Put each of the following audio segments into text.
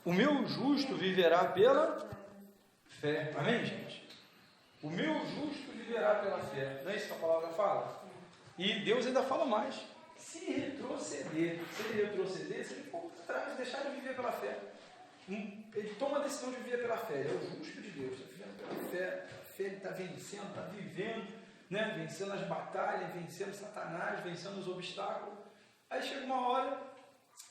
O meu justo viverá pela fé. Amém, gente? O meu justo viverá pela fé. Não é isso que a palavra fala? E Deus ainda fala mais. Se ele retroceder, se ele for para trás, deixar de viver pela fé, ele toma a decisão de viver pela fé. Ele é o justo de Deus, está vivendo pela fé. A fé ele está vencendo, está vivendo, né? Vencendo as batalhas, vencendo Satanás, vencendo os obstáculos. Aí chega uma hora,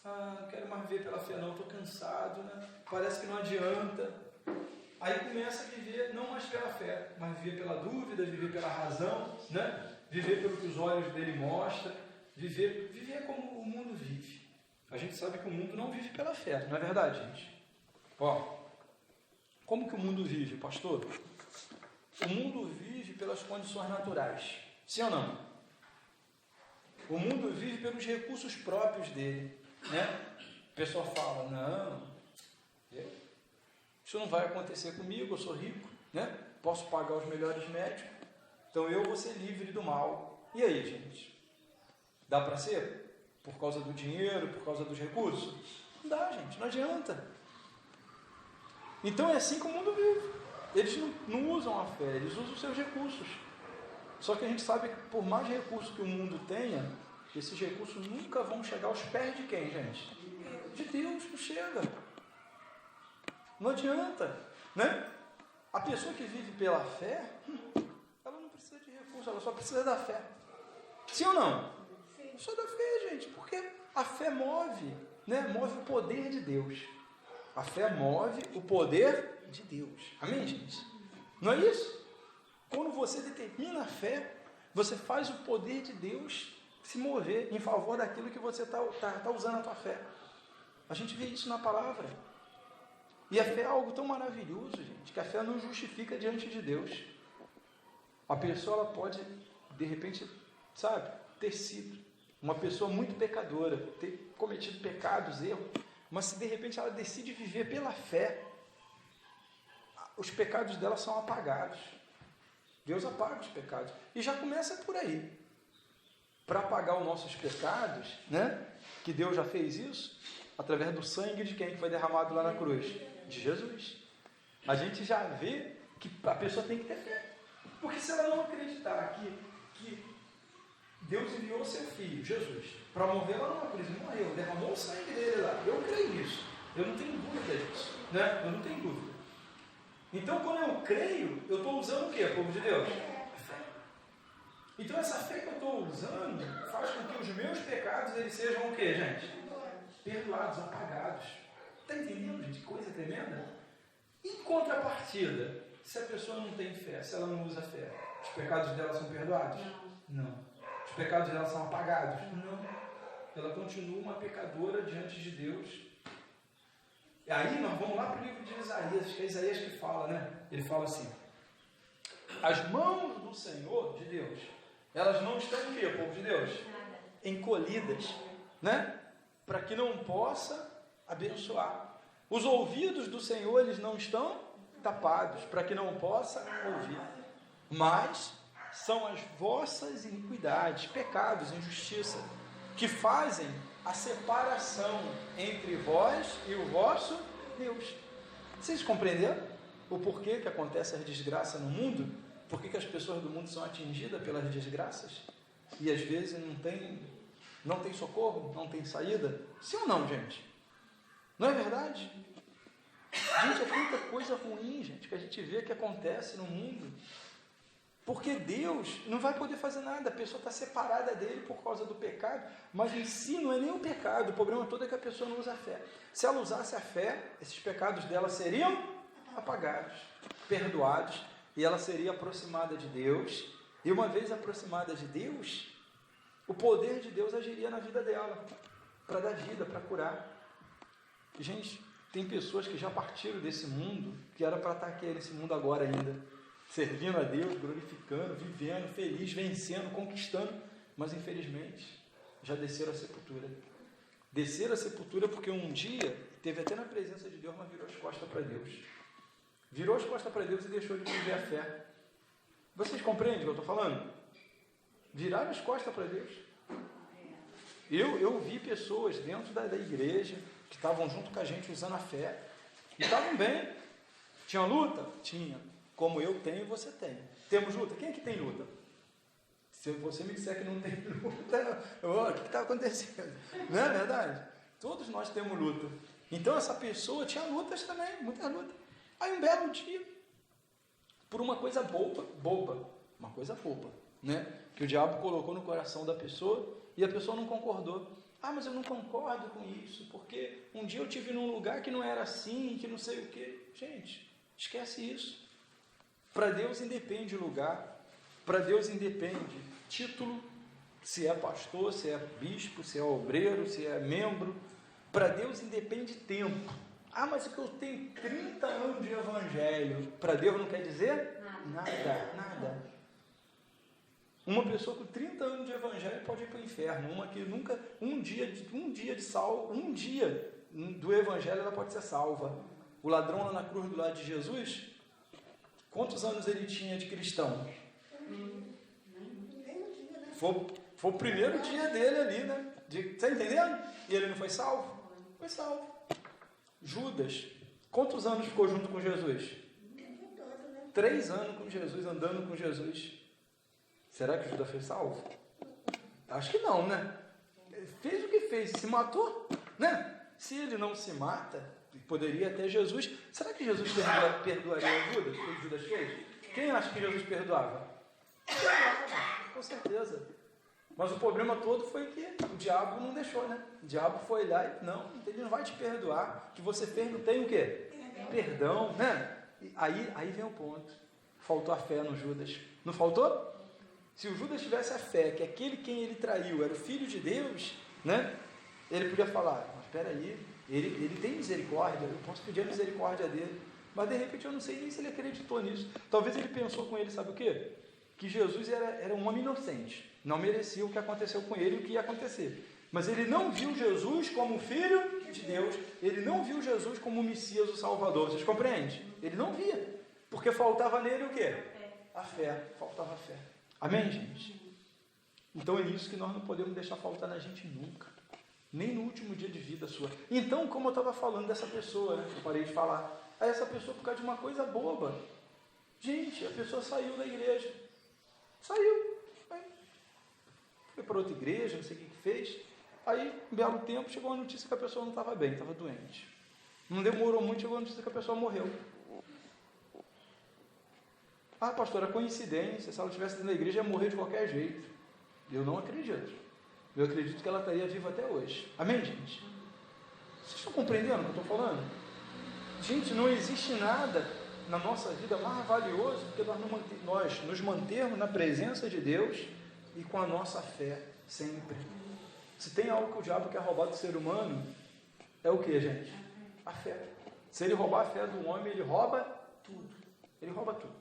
não quero mais viver pela fé não, estou cansado, né? Parece que não adianta. Aí começa a viver não mais pela fé, mas viver pela dúvida, viver pela razão, né? Viver pelo que os olhos dele mostram, viver como o mundo vive. A gente sabe que o mundo não vive pela fé, não é verdade, gente? Ó, como que o mundo vive, pastor? O mundo vive pelas condições naturais, sim ou não? O mundo vive pelos recursos próprios dele, né? O pessoal fala, não, isso não vai acontecer comigo, eu sou rico, né? Posso pagar os melhores médicos, então eu vou ser livre do mal. E aí, gente? Dá para ser? Por causa do dinheiro, por causa dos recursos? Não dá, gente, não adianta. Então é assim que o mundo vive. Eles não usam a fé, eles usam os seus recursos. Só que a gente sabe que por mais recursos que o mundo tenha, esses recursos nunca vão chegar aos pés de quem, gente? De Deus, não chega. Não adianta, né? A pessoa que vive pela fé, ela não precisa de recursos, ela só precisa da fé. Sim ou não? Sim. Só da fé, gente, porque a fé move, né? Move o poder de Deus. A fé move o poder de Deus. Amém, gente? Não é isso? Quando você determina a fé, você faz o poder de Deus se mover em favor daquilo que você está usando a tua fé. A gente vê isso na palavra. E a fé é algo tão maravilhoso, gente, que a fé não justifica diante de Deus. A pessoa ela pode, de repente, sabe, ter sido uma pessoa muito pecadora, ter cometido pecados, erros, mas se de repente ela decide viver pela fé, os pecados dela são apagados. Deus apaga os pecados. E já começa por aí. Para apagar os nossos pecados, né? Que Deus já fez isso, através do sangue de quem que foi derramado lá na cruz? De Jesus. A gente já vê que a pessoa tem que ter fé. Porque se ela não acreditar que Deus enviou seu Filho, Jesus, para morrer lá numa cruz, ele morreu, derramou o sangue dele lá. Eu creio nisso. Eu não tenho dúvida disso. Né? Eu não tenho dúvida. Então, quando eu creio, eu estou usando o que, povo de Deus? A fé. Então, essa fé que eu estou usando faz com que os meus pecados eles sejam o que, gente? Perdoados, apagados. Está entendendo, gente? Que coisa tremenda? Em contrapartida, se a pessoa não tem fé, se ela não usa fé, os pecados dela são perdoados? Não. Os pecados dela são apagados? Não. Ela continua uma pecadora diante de Deus. E aí nós vamos lá para o livro de Isaías, que é Isaías que fala, né? Ele fala assim: as mãos do Senhor, de Deus, elas não estão o quê, povo de Deus? Encolhidas, né? Para que não possa abençoar. Os ouvidos do Senhor, eles não estão tapados, para que não possa ouvir. Mas são as vossas iniquidades, pecados, injustiça, que fazem a separação entre vós e o vosso Deus. Vocês compreenderam o porquê que acontece a desgraça no mundo? Por que as pessoas do mundo são atingidas pelas desgraças? E às vezes não tem socorro, não tem saída? Sim ou não, gente? Não é verdade? Gente, é tanta coisa ruim, gente, que a gente vê que acontece no mundo. Porque Deus não vai poder fazer nada, a pessoa está separada dele por causa do pecado, mas em si não é nem o pecado, o problema todo é que a pessoa não usa a fé. Se ela usasse a fé, esses pecados dela seriam apagados, perdoados, e ela seria aproximada de Deus, e uma vez aproximada de Deus, o poder de Deus agiria na vida dela, para dar vida, para curar. Gente, tem pessoas que já partiram desse mundo, que era para estar aqui nesse mundo agora ainda, servindo a Deus, glorificando, vivendo, feliz, vencendo, conquistando, mas infelizmente já desceram a sepultura. Desceram a sepultura porque um dia teve até na presença de Deus, mas virou as costas para Deus. Virou as costas para Deus e deixou de viver a fé. Vocês compreendem o que eu estou falando? Viraram as costas para Deus. Eu vi pessoas dentro da igreja que estavam junto com a gente usando a fé, E estavam bem. Tinha luta? Tinha. Como eu tenho, você tem. Temos luta? Quem é que tem luta? Se você me disser que não tem luta, o que está acontecendo? Não é verdade? Todos nós temos luta. Então essa pessoa tinha lutas também, muitas lutas. Aí um belo dia, por uma coisa boba, uma coisa boba, né? Que o diabo colocou no coração da pessoa e a pessoa não concordou. Ah, mas eu não concordo com isso, porque um dia eu estive num lugar que não era assim, que não sei o quê. Gente, esquece isso. Para Deus independe lugar, para Deus independe título, se é pastor, se é bispo, se é obreiro, se é membro. Para Deus independe tempo. Ah, mas é que eu tenho 30 anos de evangelho. Para Deus não quer dizer? Nada. Uma pessoa com 30 anos de evangelho pode ir para o inferno. Uma que nunca, um dia de salvo, um dia do evangelho ela pode ser salva. O ladrão lá na cruz do lado de Jesus, quantos anos ele tinha de cristão? Foi o primeiro dia dele ali, né? Está entendendo? E ele não foi salvo? Foi salvo. Judas, quantos anos ficou junto com Jesus? 3 anos com Jesus, andando com Jesus. Será que Judas foi salvo? Acho que não, né? Fez o que fez, se matou, né? Se ele não se mata, poderia até Jesus. Será que Jesus perdoaria Judas? O que Judas fez? Quem acha que Jesus perdoava? Com certeza. Mas o problema todo foi que o diabo não deixou, né? O diabo foi lá e não, ele não vai te perdoar. O que você fez não tem o quê? Perdão, né? E aí vem o ponto. Faltou a fé no Judas. Não faltou? Se o Judas tivesse a fé que aquele quem ele traiu era o Filho de Deus, né? Ele podia falar, mas espera aí, ele tem misericórdia, eu posso pedir a misericórdia dele. Mas de repente eu não sei nem se ele acreditou nisso. Talvez ele pensou com ele, sabe o quê? Que Jesus era um homem inocente, não merecia o que aconteceu com ele e o que ia acontecer. Mas ele não viu Jesus como Filho de Deus, ele não viu Jesus como o Messias, o Salvador. Vocês compreendem? Ele não via, porque faltava nele o quê? A fé, faltava a fé. Amém, gente? Então é isso que nós não podemos deixar faltar na gente nunca, nem no último dia de vida sua. Então, como eu estava falando dessa pessoa, né? Eu parei de falar. Aí essa pessoa, por causa de uma coisa boba, gente, a pessoa saiu da igreja. Saiu. Foi para outra igreja, não sei o que fez. Aí, um belo tempo, chegou a notícia que a pessoa não estava bem, estava doente. Não demorou muito, chegou a notícia que a pessoa morreu. Ah, pastor, era coincidência, se ela estivesse dentro da igreja, ia morrer de qualquer jeito. Eu não acredito. Eu acredito que ela estaria viva até hoje. Amém, gente? Vocês estão compreendendo o que eu estou falando? Gente, não existe nada na nossa vida mais valioso do que nós nos mantermos na presença de Deus e com a nossa fé, sempre. Se tem algo que o diabo quer roubar do ser humano, é o que, gente? A fé. Se ele roubar a fé do homem, ele rouba tudo. Ele rouba tudo.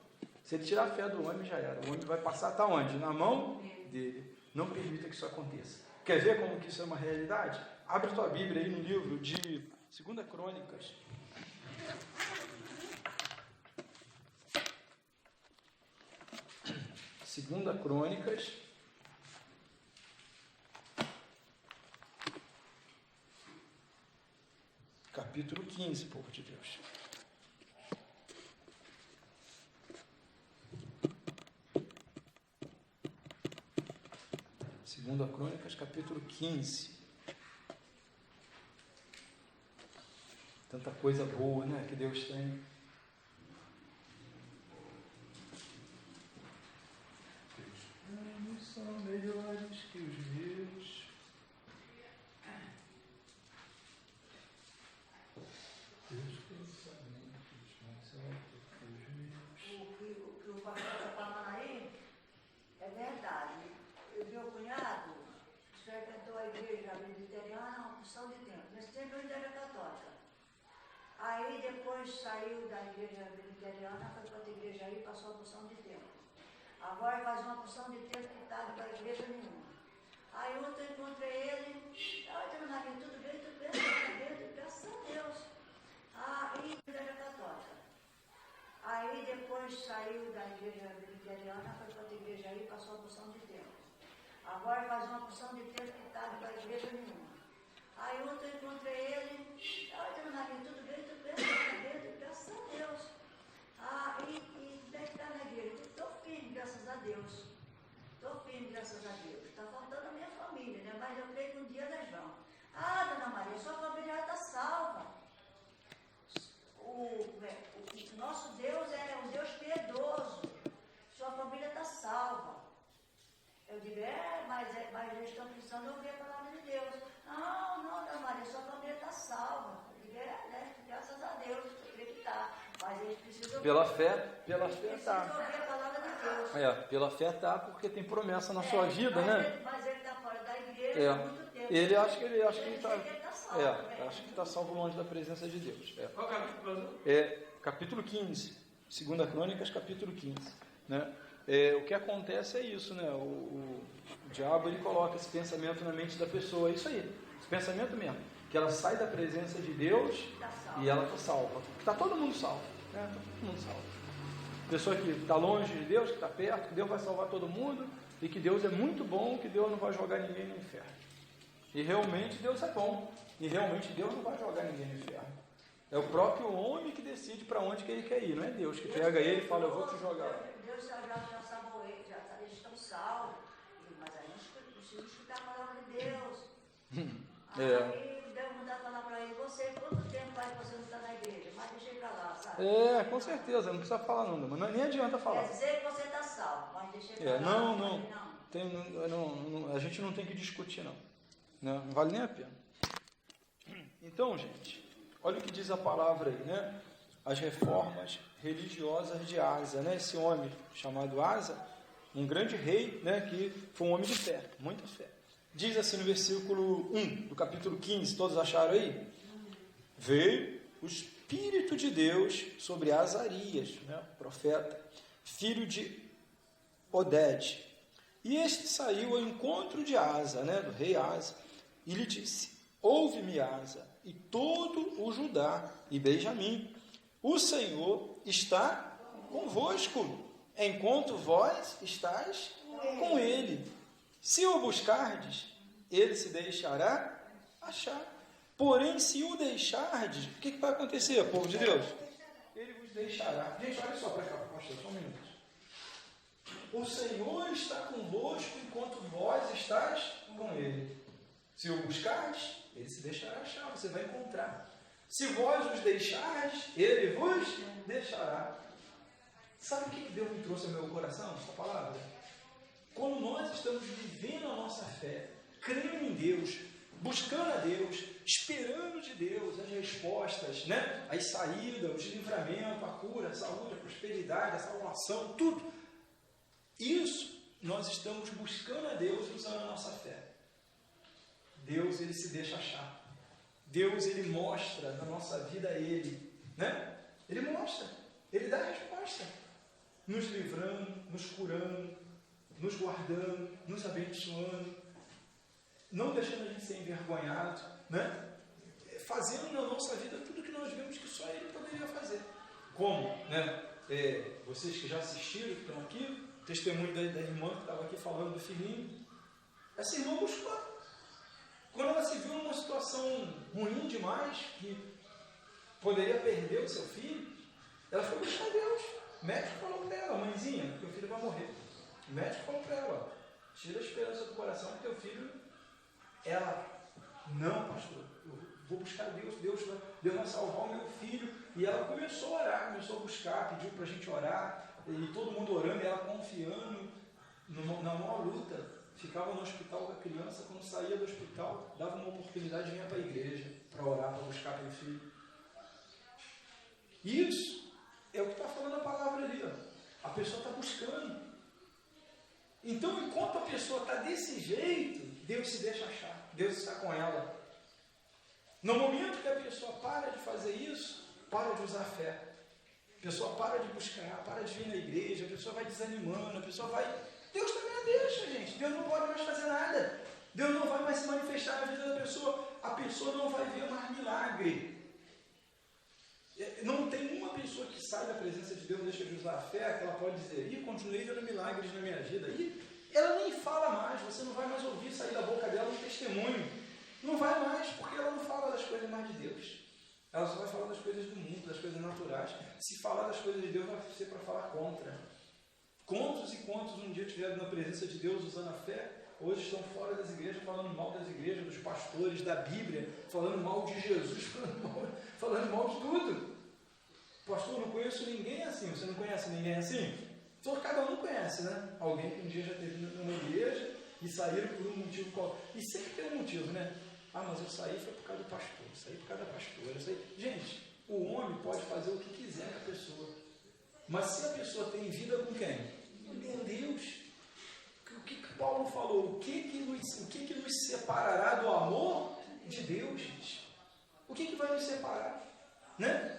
Se ele tirar a fé do homem, já era. O homem vai passar, está onde? Na mão dele. Não permita que isso aconteça. Quer ver como que isso é uma realidade? Abre tua Bíblia aí no livro de 2 Crônicas. Segunda Crônicas, capítulo 15, povo de Deus. Segunda Crônicas, capítulo 15. Tanta coisa boa, né, que Deus tem. São melhores que os meus. Teus pensamentos mais altos que os meus. O que o pastor está falando aí é verdade. Meu cunhado frequentou a igreja presbiteriana, uma porção de tempo. Nesse tempo eu ainda era católica. Aí depois saiu da igreja presbiteriana, foi para outra igreja aí, passou uma porção de tempo. Agora faz uma porção de tempo que está para a igreja nenhuma. Aí ontem eu encontrei ele, olha, Marinho, tudo bem, graças a Deus. Aí igreja católica. Aí depois saiu da igreja presbiteriana, foi para outra igreja aí, passou uma porção de tempo. Agora faz uma porção de tempo que está para a igreja nenhuma. Aí ontem eu encontrei ele, olha, Marinho, tudo bem, Deus. Estou firme, graças a Deus. Está faltando a minha família, né? Mas eu creio que um dia nós vamos. Ah, dona Maria, sua família já está salva. O nosso Deus é um Deus piedoso. Sua família está salva. Eu digo, mas eles estão precisando ouvir a palavra de Deus. Não, dona Maria, sua família está salva. Eu digo, né? Graças a Deus, eu creio que está. Mas eles precisam ouvir. Pela fé está. Ouvir a palavra de Deus. Pela fé está, porque tem promessa na sua vida, né? Mas ele está fora da igreja há muito tempo. Ele acha que ele está. Salvo, acho que está salvo longe da presença de Deus. Qual capítulo? Capítulo 15, 2 Crônicas, capítulo 15. Né? O que acontece é isso, né? O diabo ele coloca esse pensamento na mente da pessoa, é isso aí, esse pensamento mesmo, que ela sai da presença de Deus e ela está salva. Está todo mundo salvo, né? Está todo mundo salvo. Pessoa que está longe de Deus, que está perto, que Deus vai salvar todo mundo e que Deus é muito bom, que Deus não vai jogar ninguém no inferno. E realmente Deus é bom, e realmente Deus não vai jogar ninguém no inferno. É o próprio homem que decide para onde que ele quer ir, não é Deus que pega ele e fala, eu vou te jogar. Deus já salvou ele, eles estão salvos. Mas aí nós precisamos escutar a palavra de Deus. Aí Deus não dá a falar para ele, quanto tempo faz que você não está na igreja? Mas deixa ele para lá, sabe? Com certeza, não precisa falar não, mas nem adianta falar. Quer dizer que você está salvo, mas deixa ele para lá. Não. A gente não tem que discutir não vale nem a pena. Então, gente, olha o que diz a palavra aí, né? As reformas religiosas de Asa, né? Esse homem chamado Asa, um grande rei, né? Que foi um homem de fé, muita fé. Diz assim no versículo 1 do capítulo 15, todos acharam aí? Veio o Espírito de Deus sobre Azarias, né? Profeta, filho de Oded. E este saiu ao encontro de Asa, né? Do rei Asa, e lhe disse, ouve-me, Asa, e todo o Judá e Benjamim, o Senhor está convosco, enquanto vós estáis com ele. Se o buscardes, ele se deixará achar. Porém, se o deixardes, o que vai acontecer, povo de Deus? Ele vos deixará. Gente, olha só para cá, pastor, só um minuto. O Senhor está convosco enquanto vós estáis com ele. Se o buscardes, ele se deixará achar, você vai encontrar. Se vós os deixardes, ele vos deixará. Sabe o que Deus me trouxe ao meu coração, essa palavra? Quando nós estamos vivendo a nossa fé, crendo em Deus, buscando a Deus, esperando de Deus as respostas, né? As saídas, o livramento, a cura, a saúde, a prosperidade, a salvação, tudo. Isso nós estamos buscando a Deus usando a nossa fé. Deus, ele se deixa achar. Deus, ele mostra na nossa vida a ele, né? Ele mostra, ele dá a resposta, nos livrando, nos curando, nos guardando, nos abençoando, não deixando a gente ser envergonhado, né? Fazendo na nossa vida tudo que nós vemos que só ele poderia fazer. Como, né? Vocês que já assistiram, que estão aqui, testemunho da irmã que estava aqui falando do filhinho, essa irmã buscou. Quando ela se viu numa situação ruim demais, que poderia perder o seu filho, ela foi buscar Deus. O médico falou para ela, mãezinha, teu filho vai morrer. O médico falou para ela, tira a esperança do coração que teu filho... Ela, não, pastor, eu vou buscar Deus, Deus vai salvar o meu filho. E ela começou a orar, começou a buscar, pediu para a gente orar, e todo mundo orando, e ela confiando na maior luta. Ficava no hospital com a criança, quando saía do hospital, dava uma oportunidade de vir para a igreja, para orar, para buscar pelo filho. Isso é o que está falando a palavra ali. Ó. A pessoa está buscando. Então, enquanto a pessoa está desse jeito, Deus se deixa achar. Deus está com ela. No momento que a pessoa para de fazer isso, para de usar a fé. A pessoa para de buscar, para de vir na igreja, a pessoa vai desanimando, a pessoa vai... Deus também a deixa, gente. Deus não pode mais fazer nada. Deus não vai mais se manifestar na vida da pessoa. A pessoa não vai ver mais milagre. Não tem uma pessoa que sai da presença de Deus, deixa de usar a fé, que ela pode dizer, continuei vendo milagres na minha vida. Ela nem fala mais, você não vai mais ouvir sair da boca dela um testemunho. Não vai mais, porque ela não fala das coisas mais de Deus. Ela só vai falar das coisas do mundo, das coisas naturais. Se falar das coisas de Deus, vai ser para falar contra. Quantos e quantos um dia estiveram na presença de Deus usando a fé, hoje estão fora das igrejas, falando mal das igrejas, dos pastores, da Bíblia, falando mal de Jesus, falando mal de tudo. Pastor, não conheço ninguém assim. Você não conhece ninguém assim? Então, cada um conhece, né? Alguém que um dia já esteve numa igreja e saíram por um motivo qual. E sempre tem um motivo, né? Ah, mas eu saí foi por causa do pastor, saí por causa da pastora. Gente, o homem pode fazer o que quiser com a pessoa. Mas se a pessoa tem vida com quem? Com Deus. O que Paulo falou? O que nos separará do amor de Deus, gente? O que vai nos separar? Né?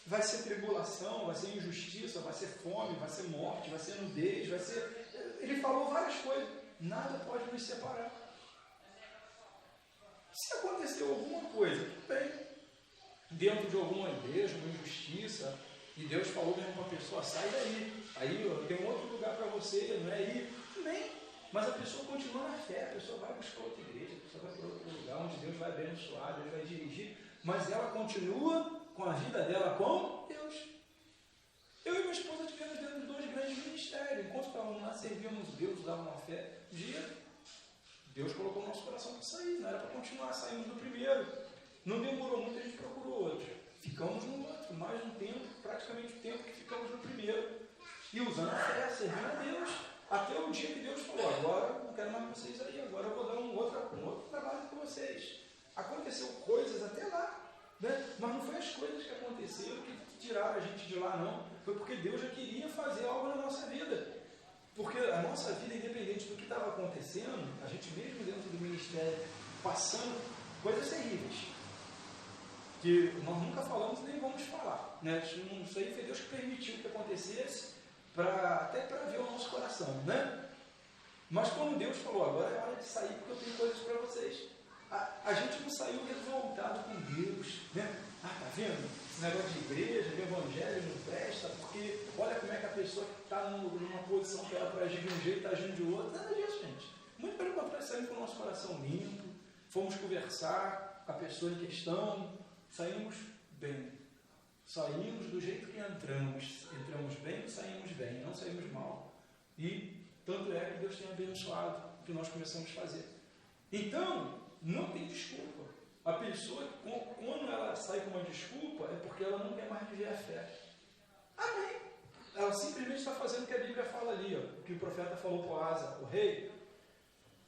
Vai ser tribulação, vai ser injustiça, vai ser fome, vai ser morte, vai ser nudez, vai ser... Ele falou várias coisas. Nada pode nos separar. Se aconteceu alguma coisa, bem, dentro de alguma igreja, uma injustiça, e Deus falou mesmo para a pessoa, sai daí. Aí tem um outro lugar para você, não é aí? Nem. Mas a pessoa continua na fé, a pessoa vai buscar outra igreja, a pessoa vai para outro lugar, onde Deus vai abençoar, Deus vai dirigir, mas ela continua com a vida dela com Deus. Eu e minha esposa tivemos dentro de 2 grandes ministérios. Enquanto estávamos lá, servíamos Deus, dávamos uma fé. Deus colocou no nosso coração para sair, não era para continuar, saímos do primeiro. Não demorou muito, a gente procurou outro. Ficamos no outro, mais um tempo, praticamente o tempo que ficamos no primeiro. E usando a fé, servindo a Deus. Até o dia que Deus falou, agora não quero mais vocês aí, agora eu vou dar um outro trabalho para vocês. Aconteceu coisas até lá. Né? Mas não foi as coisas que aconteceram que tiraram a gente de lá, não. Foi porque Deus já queria fazer algo na nossa vida. Porque a nossa vida, independente do que estava acontecendo, a gente mesmo dentro do ministério, passando coisas terríveis, que nós nunca falamos nem vamos falar. Né? Isso aí foi Deus que permitiu que acontecesse, até para ver o nosso coração. Né? Mas quando Deus falou, agora é hora de sair porque eu tenho coisas para vocês. A gente não saiu revoltado com Deus, né? Ah, tá vendo? Esse negócio de igreja, de evangelho não presta, porque olha como é que a pessoa que está numa posição que era para agir de um jeito, está agindo de outro. Nada disso, gente. Muito pelo contrário, saímos com o nosso coração limpo, fomos conversar com a pessoa em questão, saímos bem. Saímos do jeito que entramos. Entramos bem, saímos bem, não saímos mal. E tanto é que Deus tem abençoado o que nós começamos a fazer. Então, não tem desculpa. A pessoa, quando ela sai com uma desculpa, é porque ela não quer mais viver a fé. Amém. Ela simplesmente está fazendo o que a Bíblia fala ali, ó, que o profeta falou para o Asa, o rei.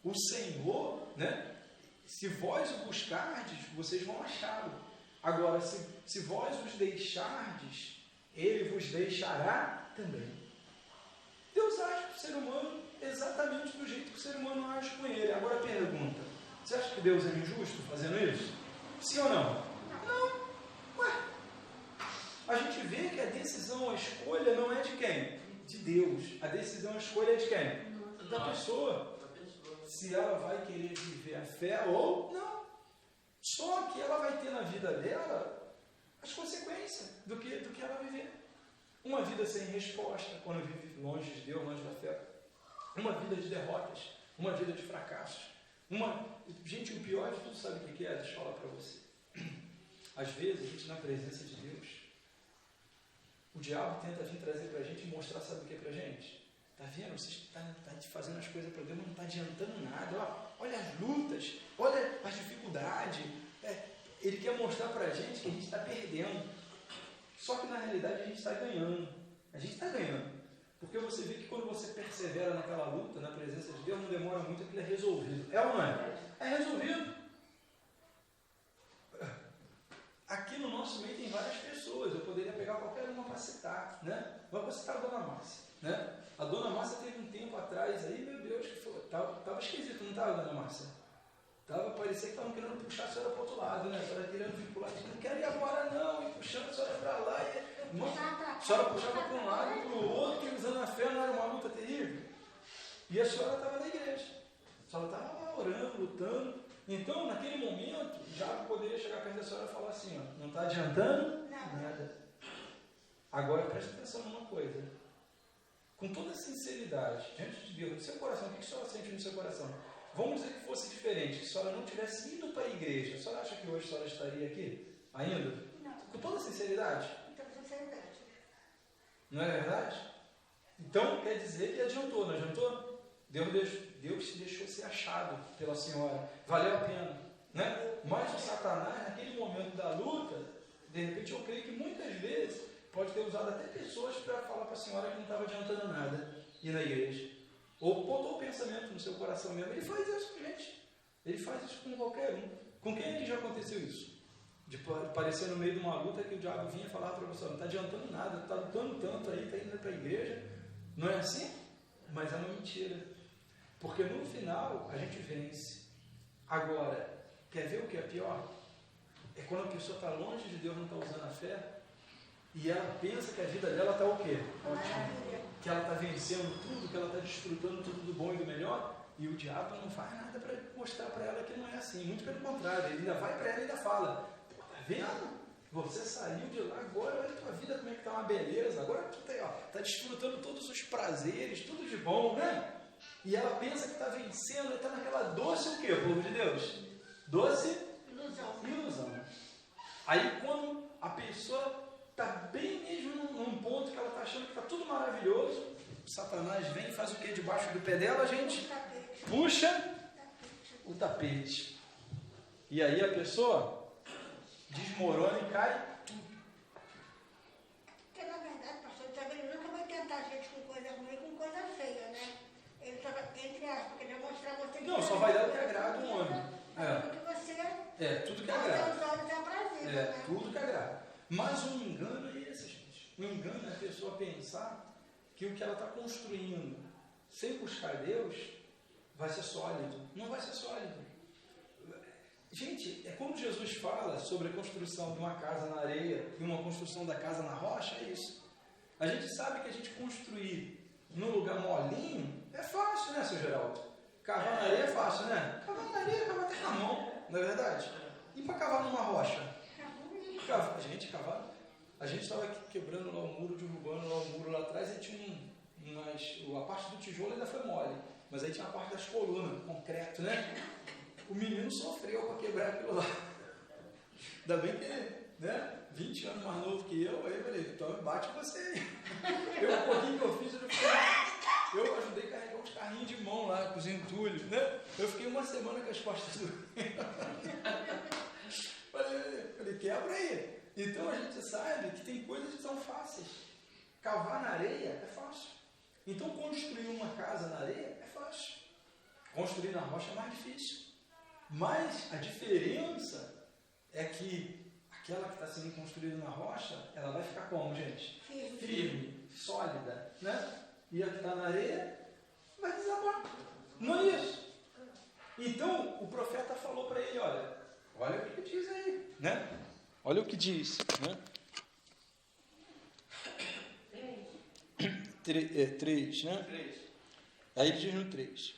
O Senhor, né? Se vós o buscardes, vocês vão achá-lo. Agora, se vós os deixardes, Ele vos deixará também. Deus age com o ser humano exatamente do jeito que o ser humano age com Ele. Agora pergunta, você acha que Deus é injusto fazendo isso? Sim ou não? Não. Ué. A gente vê que a decisão, a escolha não é de quem? De Deus. A decisão, a escolha é de quem? Da pessoa. Se ela vai querer viver a fé ou não. Só que ela vai ter na vida dela as consequências do que ela viver. Uma vida sem resposta, quando vive longe de Deus, longe da fé. Uma vida de derrotas, uma vida de fracassos. Gente, o pior de tudo, sabe o que é? Deixa eu falar para você. Às vezes, a gente na presença de Deus, o diabo tenta vir trazer para a gente e mostrar, sabe o que para a gente? Está vendo? Você está fazendo as coisas para Deus, mas não está adiantando nada. Olha as lutas, olha as dificuldades. Ele quer mostrar para a gente que a gente está perdendo. Só que na realidade a gente está ganhando. A gente está ganhando. Porque você vê que quando você persevera naquela luta, na presença de Deus, não demora muito, aquilo é resolvido. É ou não é? É resolvido. Aqui no nosso meio tem várias pessoas. Eu poderia pegar qualquer uma para citar. Né? Vamos citar a Dona Márcia. Né? A Dona Márcia teve um tempo atrás aí, meu Deus, que foi. Estava esquisito, não estava, Dona Márcia? Parecia que estavam querendo puxar a senhora para o outro lado, né? A senhora querendo vincular, não quero ir agora não, e puxando a senhora para lá. A senhora puxava para um lado e para o outro, que usando a fé não era uma luta terrível. E a senhora estava na igreja. A senhora estava lá orando, lutando. Então, naquele momento, já poderia chegar perto da senhora e falar assim, ó, não está adiantando nada. Agora, preste atenção numa coisa. Com toda sinceridade, diante de Deus, no seu coração, o que a senhora sente no seu coração? Vamos dizer que fosse diferente, que a senhora não tivesse ido para a igreja. A senhora acha que hoje a senhora estaria aqui? Ainda? Não. Com toda sinceridade? Com toda sinceridade. Não é verdade? Então, quer dizer que adiantou, não adiantou? Deus se deixou ser achado pela senhora. Valeu a pena, né? Mas o Satanás, naquele momento da luta, de repente eu creio que muitas vezes pode ter usado até pessoas para falar para a senhora que não estava adiantando nada ir na igreja. Ou botou o pensamento no seu coração mesmo. Ele faz isso com gente. Ele faz isso com qualquer um. Com quem é que já aconteceu isso? De parecer no meio de uma luta que o diabo vinha falar para você, não está adiantando nada, está lutando tanto aí, está indo para a igreja. Não é assim? Mas é uma mentira. Porque no final a gente vence. Agora, quer ver o que é pior? É quando a pessoa está longe de Deus, não está usando a fé, e ela pensa que a vida dela está o quê? Ótimo. Que ela está vencendo tudo, que ela está desfrutando tudo do bom e do melhor, e o diabo não faz nada para mostrar para ela que não é assim. Muito pelo contrário, ele ainda vai para ela e ainda fala: pô, tá vendo? Você saiu de lá, agora olha a tua vida como é que está uma beleza, agora tu está desfrutando todos os prazeres, tudo de bom, né? E ela pensa que está vencendo, está naquela doce o quê, povo de Deus? Doce ilusão. Aí quando a pessoa está bem mesmo num ponto que ela está achando que está tudo maravilhoso, o Satanás vem e faz o que debaixo do pé dela, gente? Puxa o tapete. E aí a pessoa desmorona e cai tudo. Porque na verdade, pastor, ele nunca vai tentar a gente com coisa ruim, com coisa feia, né? Ele só vai, entre aspas, querer mostrar você que não, só vai dar o que agrada o homem. Tudo que você tudo que agrada. os olhos é aprazível, né? Tudo que agrada. Mas o engano é esse, gente. O engano é a pessoa pensar que o que ela está construindo sem buscar Deus vai ser sólido. Não vai ser sólido. Gente, é como Jesus fala sobre a construção de uma casa na areia e uma construção da casa na rocha, é isso. A gente sabe que a gente construir num lugar molinho é fácil, né, seu Geraldo? Cavar na areia é fácil, né? Cavar na areia, cavar até com a mão, não é verdade? E para cavar numa rocha? Cavar. A gente estava quebrando lá o muro, derrubando lá o muro lá atrás, e tinha a parte do tijolo ainda foi mole, mas aí tinha a parte das colunas, concreto, né? O menino sofreu para quebrar aquilo lá. Ainda bem que, né, 20 anos mais novo que eu, aí eu falei, então bate você aí. Um pouquinho que eu fiz, eu ajudei a carregar uns carrinhos de mão lá, com os entulhos, né? Eu fiquei uma semana com as costas doendo. Falei, quebra aí. Então a gente sabe que tem coisas que são fáceis. Cavar na areia é fácil. Então construir uma casa na areia é fácil. Construir na rocha é mais difícil. Mas a diferença é que aquela que está sendo construída na rocha, ela vai ficar como, gente? Firme, sólida, né? E a que está na areia vai desabar. Não é isso? Então o profeta falou para ele, olha o que diz aí, né? Olha o que diz, né? 3, né? 3. Aí ele diz no 3.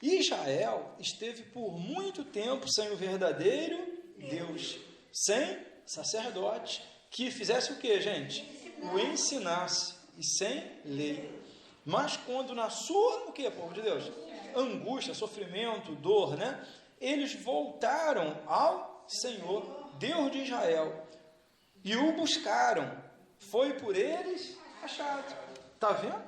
Israel esteve por muito tempo sem o verdadeiro Deus, sem sacerdote, que fizesse o que, gente? O ensinasse, e sem lei. Mas quando na sua, o que, povo de Deus? Angústia, sofrimento, dor, né? Eles voltaram ao Senhor, Deus de Israel, e o buscaram. Foi por eles achado. Está vendo?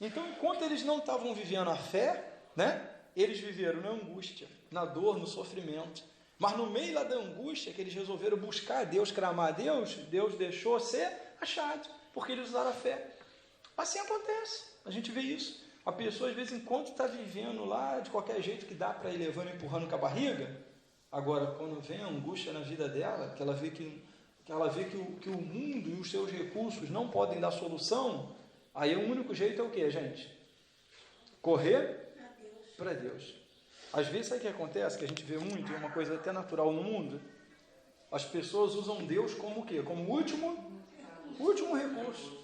Então, enquanto eles não estavam vivendo a fé, né? Eles viveram na angústia, na dor, no sofrimento. Mas no meio lá da angústia, que eles resolveram buscar a Deus, clamar a Deus, Deus deixou ser achado, porque eles usaram a fé. Assim acontece, a gente vê isso. A pessoa, às vezes, enquanto está vivendo lá, de qualquer jeito que dá para ir levando e empurrando com a barriga, agora, quando vem a angústia na vida dela, que ela vê que o mundo e os seus recursos não podem dar solução, aí o único jeito é o que, gente? Correr para Deus. Às vezes, sabe o que acontece? Que a gente vê muito, é uma coisa até natural no mundo. As pessoas usam Deus como o quê? Como o último recurso.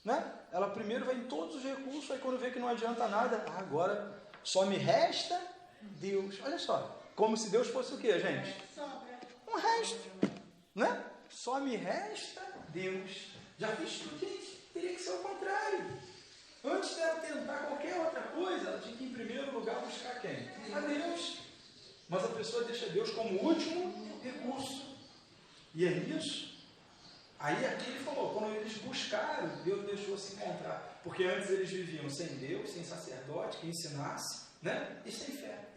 Né? Ela primeiro vai em todos os recursos, aí quando vê que não adianta nada, agora só me resta Deus. Olha só, como se Deus fosse o quê, gente? Um resto. Né? Só me resta Deus. Já fiz tudo, gente. Teria que ser o contrário. Antes dela tentar qualquer outra coisa, ela tinha que, em primeiro lugar, buscar quem? A Deus. Mas a pessoa deixa Deus como último recurso. E é isso Aí aqui ele falou, quando eles buscaram, Deus deixou se encontrar. Porque antes eles viviam sem Deus, sem sacerdote que ensinasse, né? E sem fé.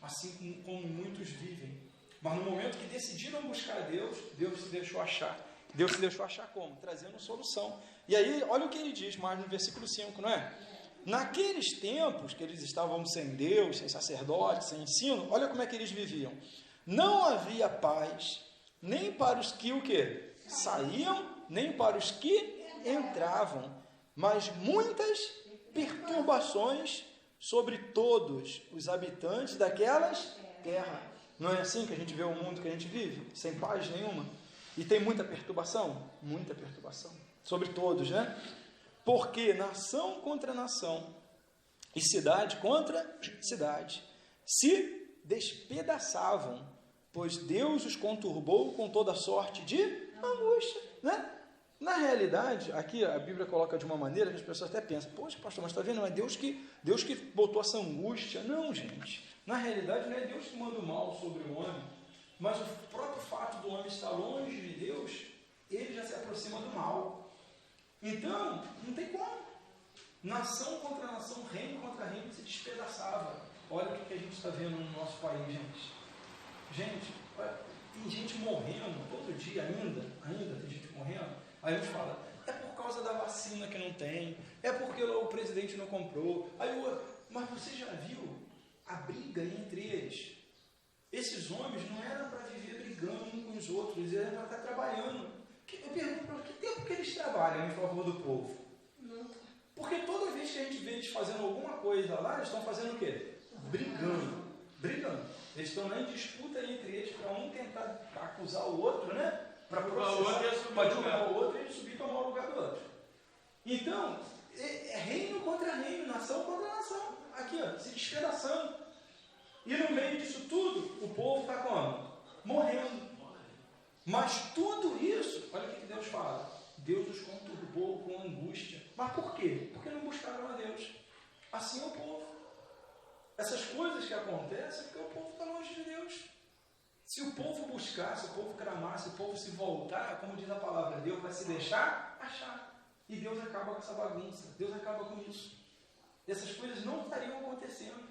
Assim como muitos vivem. Mas no momento que decidiram buscar Deus, Deus se deixou achar. Deus se deixou achar como? Trazendo solução. E aí, olha o que ele diz mais no versículo 5, não é? Naqueles tempos que eles estavam sem Deus, sem sacerdote, sem ensino, olha como é que eles viviam. Não havia paz, nem para os que o quê? Saíam, nem para os que entravam, mas muitas perturbações sobre todos os habitantes daquelas terras. Não é assim que a gente vê o mundo que a gente vive? Sem paz nenhuma. E tem muita perturbação? Muita perturbação. Sobre todos, né? Porque nação contra nação e cidade contra cidade se despedaçavam, pois Deus os conturbou com toda sorte de angústia, né? Na realidade, aqui a Bíblia coloca de uma maneira que as pessoas até pensam, poxa, pastor, mas está vendo, não é Deus que botou essa angústia. Não, gente. Na realidade, não é Deus que manda o mal sobre o homem, mas o próprio fato do homem estar longe de Deus, ele já se aproxima do mal. Então, não tem como. Nação contra nação, reino contra reino se despedaçava. Olha o que a gente está vendo no nosso país, gente. Gente, olha, tem gente morrendo todo dia ainda tem gente morrendo. Aí a gente fala, é por causa da vacina que não tem, é porque o presidente não comprou. Mas você já viu a briga entre eles? Esses homens não eram para viver brigando uns com os outros, eles eram para estar trabalhando. Eu pergunto, por que tempo que eles trabalham em favor do povo? Porque toda vez que a gente vê eles fazendo alguma coisa lá, eles estão fazendo o quê? Brigando. Eles estão em disputa entre eles para um tentar acusar o outro, né? Para julgar o outro e ele subir e tomar o lugar do outro. Então, é reino contra reino, nação contra nação. Aqui, ó, se despedaçando. E no meio disso tudo, o povo está como? Morrendo. Mas tudo isso, olha o que Deus fala. Deus os conturbou com angústia. Mas por quê? Porque não buscaram a Deus. Assim é o povo. Essas coisas que acontecem é porque o povo está longe de Deus. Se o povo buscar, se o povo clamar, se o povo se voltar, como diz a palavra, Deus vai se deixar achar. E Deus acaba com essa bagunça. Deus acaba com isso. Essas coisas não estariam acontecendo.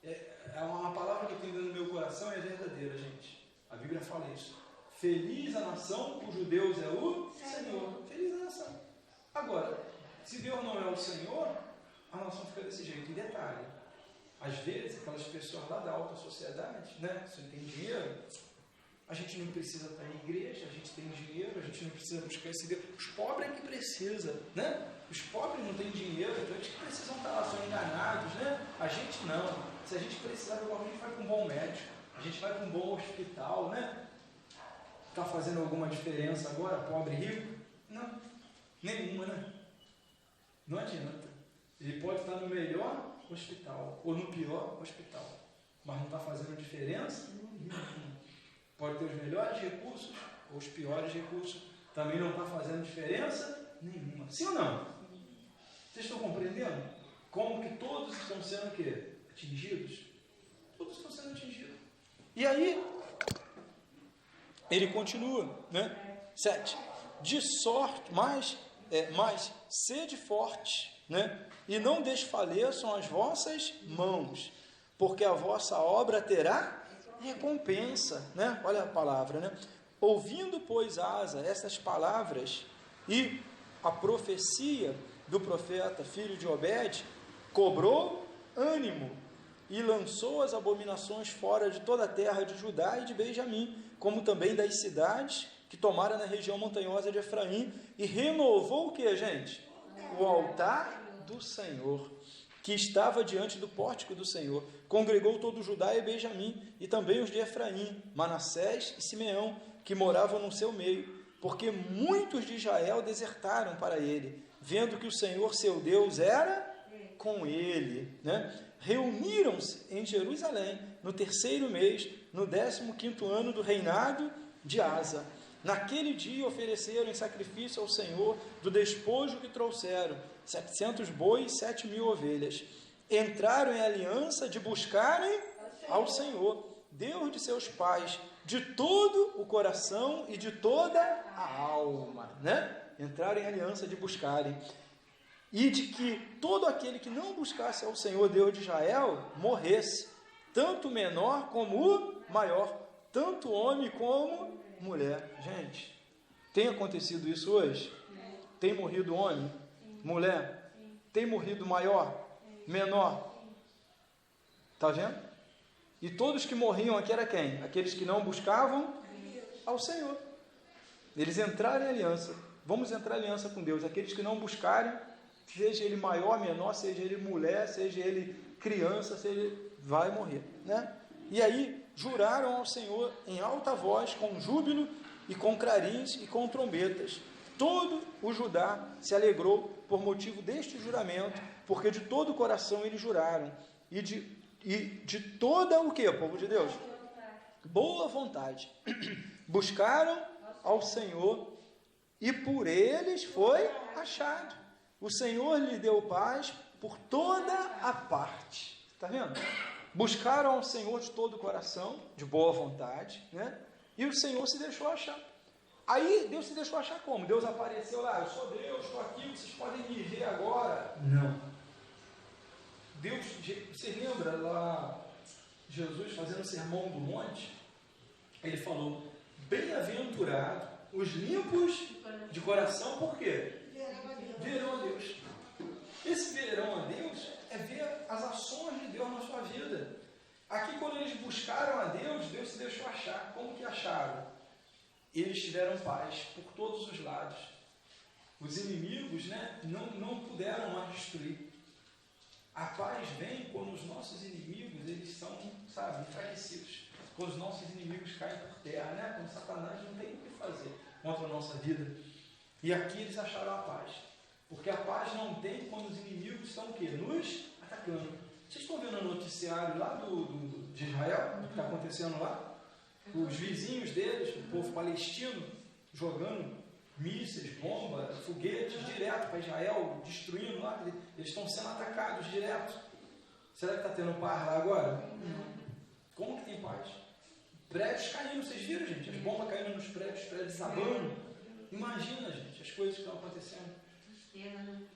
É uma palavra que eu tenho dentro no meu coração e é verdadeira, gente. A Bíblia fala isso. Feliz a nação cujo Deus é o Senhor. Feliz a nação. Agora, se Deus não é o Senhor, a nação fica desse jeito. E detalhe, às vezes, aquelas pessoas lá da alta sociedade, né? Se não tem dinheiro, a gente não precisa estar em igreja, a gente tem dinheiro, a gente não precisa buscar esse Deus. Os pobres é que precisam, né? Os pobres não têm dinheiro, então eles que precisam estar lá, são enganados, né? A gente não. Se a gente precisar de alguma coisa, a gente vai para um bom médico, a gente vai para um bom hospital, né? Está fazendo alguma diferença agora, pobre e rico? Não, nenhuma, né? Não adianta. Ele pode estar no melhor hospital ou no pior hospital, mas não está fazendo diferença nenhuma. Pode ter os melhores recursos ou os piores recursos, também não está fazendo diferença nenhuma. Sim ou não? Vocês estão compreendendo? Como que todos estão sendo o quê? Atingidos? Todos estão sendo atingidos. E aí, ele continua, né? 7. De sorte, mas sede forte, né? E não desfaleçam as vossas mãos, porque a vossa obra terá recompensa, né? Olha a palavra, né? Ouvindo, pois, Asa essas palavras e a profecia do profeta, filho de Obed, cobrou ânimo e lançou as abominações fora de toda a terra de Judá e de Benjamim, como também das cidades que tomara na região montanhosa de Efraim, e renovou o que, gente? O altar do Senhor, que estava diante do pórtico do Senhor. Congregou todo Judá e Benjamim, e também os de Efraim, Manassés e Simeão, que moravam no seu meio, porque muitos de Israel desertaram para ele, vendo que o Senhor seu Deus era com ele, né? Reuniram-se em Jerusalém no 3º mês, no 15º ano do reinado de Asa. Naquele dia ofereceram em sacrifício ao Senhor do despojo que trouxeram 700 bois e 7.000 ovelhas. Entraram em aliança de buscarem ao Senhor, Deus de seus pais, de todo o coração e de toda a alma, né? Entraram em aliança de buscarem. E de que todo aquele que não buscasse ao Senhor Deus de Israel, morresse, tanto o menor como o maior, tanto homem como mulher. Gente, tem acontecido isso hoje? Tem morrido homem, mulher? Tem morrido maior, menor? Está vendo? E todos que morriam aqui era quem? Aqueles que não buscavam ao Senhor. Eles entraram em aliança. Vamos entrar em aliança com Deus. Aqueles que não buscarem, seja ele maior, menor, seja ele mulher, seja ele criança, seja vai morrer, né? E aí juraram ao Senhor em alta voz, com júbilo e com clarins e com trombetas. Todo o Judá se alegrou por motivo deste juramento, porque de todo o coração eles juraram, e de toda o que, povo de Deus? Boa vontade. Buscaram ao Senhor e por eles foi achado. O Senhor lhe deu paz por toda a parte. Está vendo? Buscaram ao Senhor de todo o coração, de boa vontade, né? E o Senhor se deixou achar. Aí Deus se deixou achar como? Deus apareceu lá, eu sou Deus, estou aqui, vocês podem me ver agora. Não. Deus, você lembra lá, Jesus fazendo o sermão do monte? Ele falou, bem-aventurado os limpos de coração, por quê? Verão a Deus. Esse verão a Deus é ver as ações de Deus na sua vida. Aqui quando eles buscaram a Deus, Deus se deixou achar. Como que acharam? Eles tiveram paz por todos os lados. Os inimigos, né, não puderam mais destruir. A paz vem quando os nossos inimigos, eles são, enfraquecidos. Quando os nossos inimigos caem por terra, né? Quando Satanás não tem o que fazer contra a nossa vida. E aqui eles acharam a paz. Porque a paz não tem quando os inimigos estão o quê? Nos atacando. Vocês estão vendo o noticiário lá de Israel? O que está acontecendo lá? Os vizinhos deles, o povo palestino, jogando mísseis, bombas, foguetes direto para Israel, destruindo lá. Eles estão sendo atacados direto. Será que está tendo paz lá agora? Não. Como que tem paz? Prédios caindo, vocês viram, gente? As bombas caindo nos prédios, desabando. Imagina, gente, as coisas que estão acontecendo.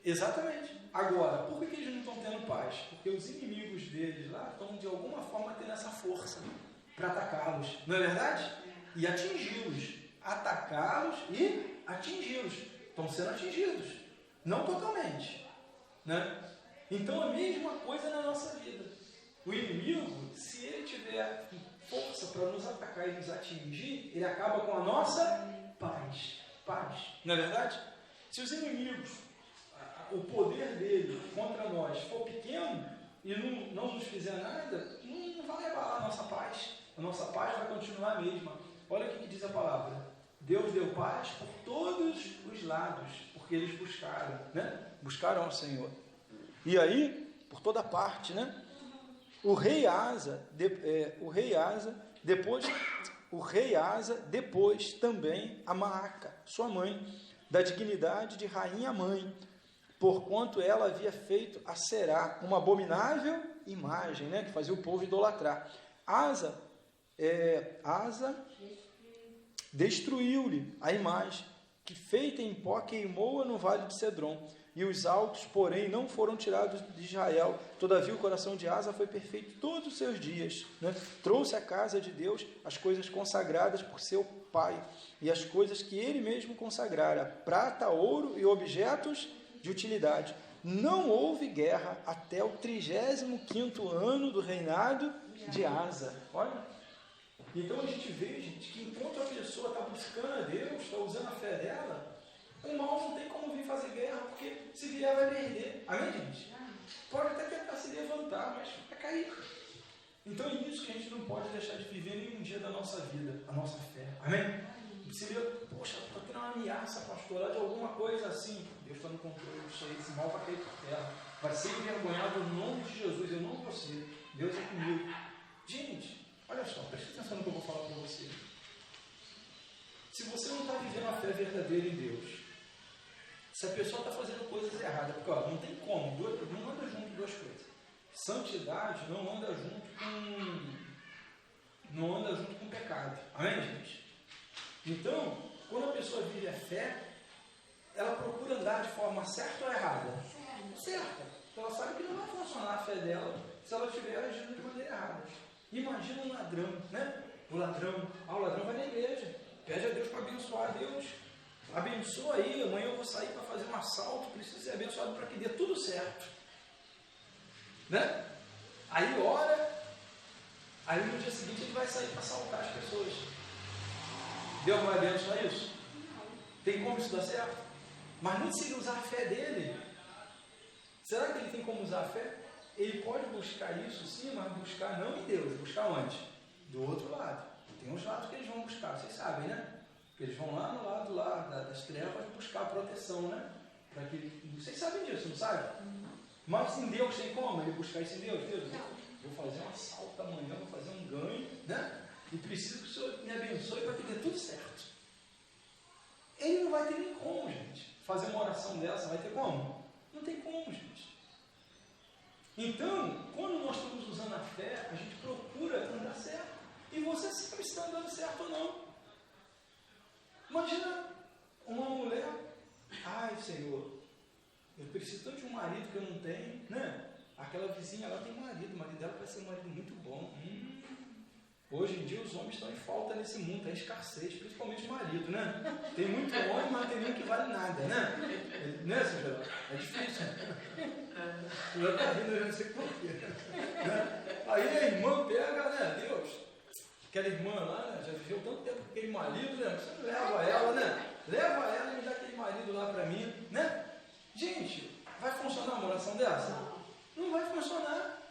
Exatamente. Agora, por que eles não estão tendo paz? Porque os inimigos deles lá estão de alguma forma tendo essa força para atacá-los, não é verdade? E atingi-los, atacá-los e atingi-los. Estão sendo atingidos, não totalmente, né? Então a mesma coisa na nossa vida. O inimigo, se ele tiver força para nos atacar e nos atingir, ele acaba com a nossa paz, não é verdade? Se os inimigos, o poder dele contra nós for pequeno e não nos fizer nada, não vai levar a nossa paz. A nossa paz vai continuar a mesma. Olha o que diz a palavra. Deus deu paz por todos os lados, porque eles buscaram, né? Buscaram ao Senhor. E aí, por toda parte, né? O rei Asa, depois também a Maaca, sua mãe, da dignidade de rainha mãe, porquanto ela havia feito a Será, uma abominável imagem, né, que fazia o povo idolatrar. Asa destruiu-lhe a imagem, que feita em pó queimou-a no vale de Cedron, e os altos, porém, não foram tirados de Israel. Todavia o coração de Asa foi perfeito todos os seus dias, né? Trouxe à casa de Deus as coisas consagradas por seu pai, e as coisas que ele mesmo consagrara, prata, ouro e objetos de utilidade. Não houve guerra até o 35º ano do reinado de Asa. Olha, então a gente vê, gente, que enquanto a pessoa está buscando a Deus, está usando a fé dela, o mal não tem como vir fazer guerra, porque se vier vai perder. Amém, gente? Pode até tentar se levantar, mas vai cair. Então é isso que a gente não pode deixar de viver nenhum dia da nossa vida, a nossa fé. Amém? Você vê, poxa, estou tendo uma ameaça, pastor, lá de alguma coisa assim. Deus está no controle disso aí, esse mal vai cair por terra. Vai ser envergonhado no nome de Jesus, eu não vou ser. Deus é comigo. Gente, olha só, preste atenção no que eu vou falar para você. Se você não está vivendo a fé verdadeira em Deus, se a pessoa está fazendo coisas erradas, porque não tem como, não anda junto duas coisas. Santidade não anda junto com não anda junto com o pecado. Amém, gente? Então, quando a pessoa vive a fé, ela procura andar de forma certa ou errada? Certa. Ela sabe que não vai funcionar a fé dela se ela estiver agindo de maneira errada. Imagina um ladrão, né? O ladrão vai na igreja, pede a Deus para abençoar a Deus. Abençoa aí, amanhã eu vou sair para fazer um assalto, preciso ser abençoado para que dê tudo certo. Né? Aí ora, aí no dia seguinte ele vai sair para assaltar as pessoas. Deus vai abençoar isso? Tem como isso dar certo? Mas nem se ele usar a fé dele, será que ele tem como usar a fé? Ele pode buscar isso sim, mas buscar não em Deus, buscar onde? Do outro lado. Tem uns lados que eles vão buscar, vocês sabem, né? Que eles vão lá no lado lá das trevas buscar a proteção, né? Para que, vocês sabem disso, não sabem? Mas em Deus tem como ele buscar isso em Deus? Deus, vou fazer um assalto amanhã, vou fazer um ganho, né? E preciso que o Senhor me abençoe para que dê tudo certo. Ele não vai ter nem como, gente, fazer uma oração dessa. Vai ter como? Não tem como, gente. Então, quando nós estamos usando a fé, a gente procura andar certo. E você sabe se está andando certo ou não. Imagina uma mulher, ai Senhor, eu preciso tanto de um marido que eu não tenho, né? Aquela vizinha, ela tem marido, o marido dela vai ser um marido muito bom. Hoje em dia os homens estão em falta nesse mundo, está em escassez, principalmente o marido, né? Tem muito homem, mas tem nenhum que vale nada, né? Né, seu Geraldo? É difícil. Já está rindo, eu já não sei porquê. Né? Aí a irmã pega, né? Deus, aquela irmã lá, né? Já viveu tanto tempo com aquele marido, né? Você leva ela, né? Leva ela e me dá aquele marido lá para mim, né? Gente, vai funcionar uma oração dessa? Não vai funcionar.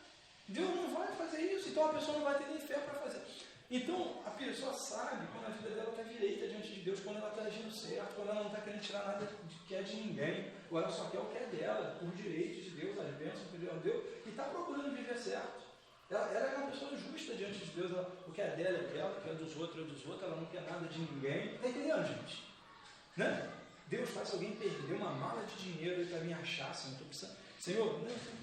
Deus não vai fazer isso, então a pessoa não vai ter nem fé para fazer. Então, a pessoa sabe quando a vida dela está direita diante de Deus, quando ela está agindo certo, quando ela não está querendo tirar nada que é de ninguém, ou ela só quer o que é dela, por direito de Deus, as bênçãos que Deus deu, e está procurando viver certo. Ela é uma pessoa justa diante de Deus, o que é dela é dela, o que é dos outros, ela não quer nada de ninguém. Está entendendo, gente? Né? Deus faz alguém perder uma mala de dinheiro para me achar, assim, estou precisando. Senhor,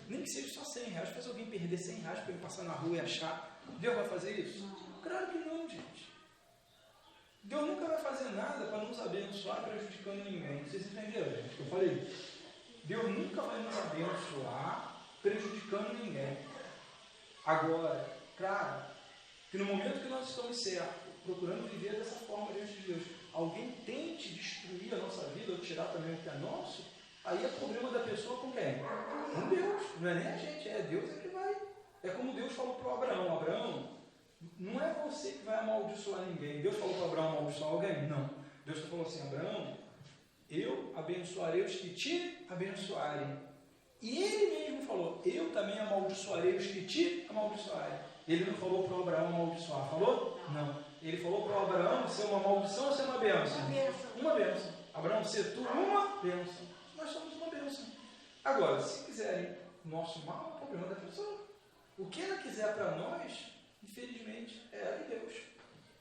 nem que seja só 100 reais, faz alguém perder 100 reais para ele passar na rua e achar. Deus vai fazer isso? Claro que não, gente. Deus nunca vai fazer nada para nos abençoar prejudicando ninguém. Vocês entenderam, gente? Eu falei, Deus nunca vai nos abençoar prejudicando ninguém. Agora, claro, que no momento que nós estamos certos, procurando viver dessa forma diante de Deus, alguém tente destruir a nossa vida ou tirar também o que é nosso, aí é problema da pessoa com quem? Com Deus, não é nem a gente, é Deus é que vai. É como Deus falou para o Abraão, Abraão, não é você que vai amaldiçoar ninguém. Deus falou para Abraão amaldiçoar alguém? Não. Deus falou assim, Abraão, eu abençoarei os que te abençoarem. E ele mesmo falou, eu também amaldiçoarei os que te amaldiçoarem. Ele não falou para o Abraão amaldiçoar, falou? Não. Ele falou para o Abraão ser uma maldição ou ser uma bênção? Uma bênção. Abraão, ser tu uma bênção. Nós somos uma bênção. Agora, se quiserem nosso mal, é o problema da pessoa. O que ela quiser para nós, infelizmente, é ela e Deus.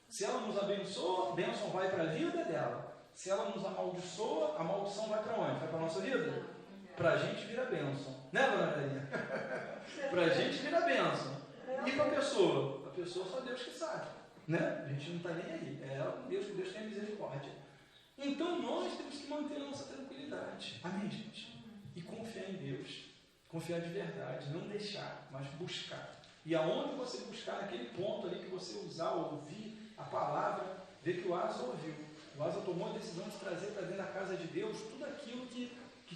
Se ela nos abençoa, a bênção vai para a vida dela. Se ela nos amaldiçoa, a maldição vai para onde? Vai para a nossa vida? Para a gente vira bênção. Né, dona Maria? Para a gente vira bênção. E para a pessoa? A pessoa só Deus que sabe. Né? A gente não está nem aí. É ela com Deus, que Deus tem misericórdia. Então nós temos que manter a nossa tranquilidade. Amém, gente? E confiar em Deus. Confiar de verdade. Não deixar, mas buscar. E aonde você buscar, naquele ponto ali que você usar, ouvir a palavra, ver que o Asa ouviu. O Asa tomou a decisão de trazer para dentro da casa de Deus tudo aquilo que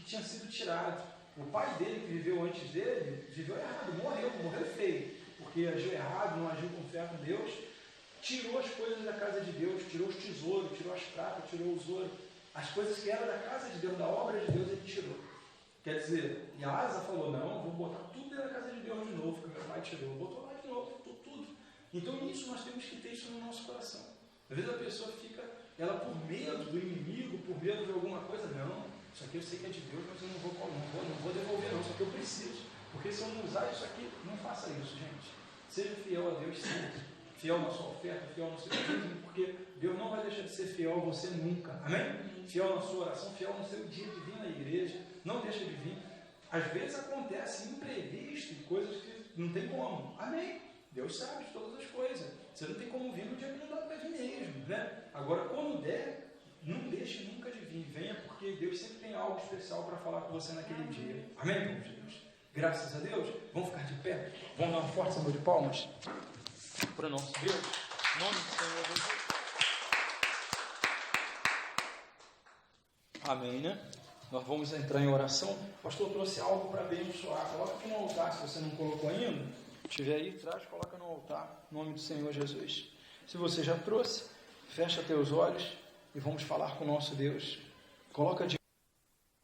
tinha sido tirado. O pai dele, que viveu antes dele, viveu errado, morreu feio. Porque agiu errado, não agiu com fé com Deus. Tirou as coisas da casa de Deus, tirou os tesouros, tirou as pratas, tirou os ouros. As coisas que eram da casa de Deus, da obra de Deus, ele tirou. Quer dizer, e a Asa falou, não, vou botar tudo dentro da casa de Deus de novo, que meu pai tirou. Botou lá de novo, botou tudo. Então nisso nós temos que ter isso no nosso coração. Às vezes a pessoa fica, ela por medo do inimigo, por medo de alguma coisa, não, isso aqui eu sei que é de Deus, mas eu não vou devolver não, isso aqui eu preciso. Porque se eu não usar isso aqui, não faça isso, gente. Seja fiel a Deus sempre. Fiel na sua oferta, fiel no seu dízimo, porque Deus não vai deixar de ser fiel a você nunca. Amém? Fiel na sua oração, fiel no seu dia de vir na igreja. Não deixa de vir. Às vezes acontece imprevisto, coisas que não tem como. Amém? Deus sabe de todas as coisas. Você não tem como vir no dia que não dá para vir mesmo, né? Agora, quando der, não deixe nunca de vir. Venha, porque Deus sempre tem algo especial para falar com você naquele dia. Amém, irmãos de Deus? Graças a Deus. Vamos ficar de pé? Vamos dar uma forte salva de palmas para o nosso Deus. Em nome do Senhor Jesus. Amém, né? Nós vamos entrar em oração. O pastor trouxe algo para abençoar. Coloca aqui no altar, se você não colocou ainda. Se tiver aí, traz, coloca no altar. Em nome do Senhor Jesus. Se você já trouxe, fecha teus olhos e vamos falar com o nosso Deus. Coloca de